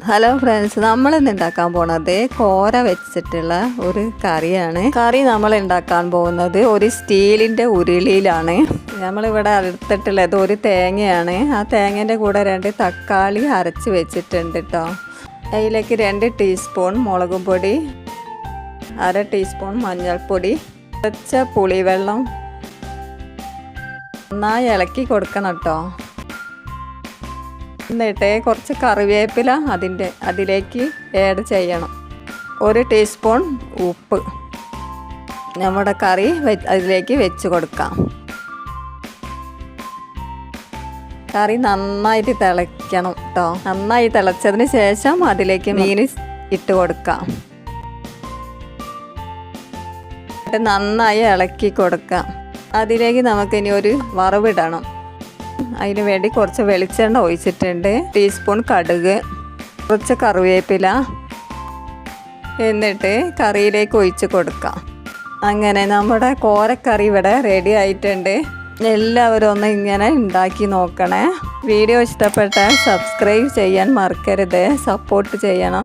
Hello friends, നമ്മളിന്ന് ഉണ്ടാക്കാൻ പോണത് കോര വെച്ചിട്ടുള്ള ഒരു കറിയാണ്. കറി നമ്മൾ ഉണ്ടാക്കാൻ പോകുന്നത് ഒരു സ്റ്റീലിൻ്റെ ഉരുളിയിലാണ്. നമ്മളിവിടെ എടുത്തിട്ടുള്ളത് ഒരു തേങ്ങയാണ്. ആ തേങ്ങേൻ്റെ കൂടെ 2 തക്കാളി അരച്ച് വെച്ചിട്ടുണ്ട് കേട്ടോ. അതിലേക്ക് 2 ടീസ്പൂൺ മുളകും പൊടി, 1/2 ടീസ്പൂൺ മഞ്ഞൾപ്പൊടി, കുറച്ച പുളിവെള്ളം നന്നായി ഇളക്കി കൊടുക്കണം കേട്ടോ. എന്നിട്ട് കുറച്ച് കറിവേപ്പില അതിലേക്ക് ആഡ് ചെയ്യണം. 1 ടീസ്പൂൺ ഉപ്പ് നമ്മുടെ കറി അതിലേക്ക് വെച്ച് കൊടുക്കാം. കറി നന്നായിട്ട് തിളയ്ക്കണം കേട്ടോ. നന്നായി തിളച്ചതിന് ശേഷം അതിലേക്ക് മീൻ ഇട്ട് കൊടുക്കാം. എന്നിട്ട് നന്നായി ഇളക്കി കൊടുക്കാം. അതിലേക്ക് നമുക്കിനി ഒരു വറവിടണം. അതിന് വേണ്ടി കുറച്ച് വെളിച്ചെണ്ണ ഒഴിച്ചിട്ടുണ്ട്, ടീസ്പൂൺ കടുക്, കുറച്ച് കറിവേപ്പില, എന്നിട്ട് കറിയിലേക്ക് ഒഴിച്ച് കൊടുക്കാം. അങ്ങനെ നമ്മുടെ കോരക്കറി ഇവിടെ റെഡി ആയിട്ടുണ്ട്. എല്ലാവരും ഒന്ന് ഇങ്ങനെ ഉണ്ടാക്കി നോക്കണേ. വീഡിയോ ഇഷ്ടപ്പെട്ടാൽ സബ്സ്ക്രൈബ് ചെയ്യാൻ മറക്കരുത്, സപ്പോർട്ട് ചെയ്യണം.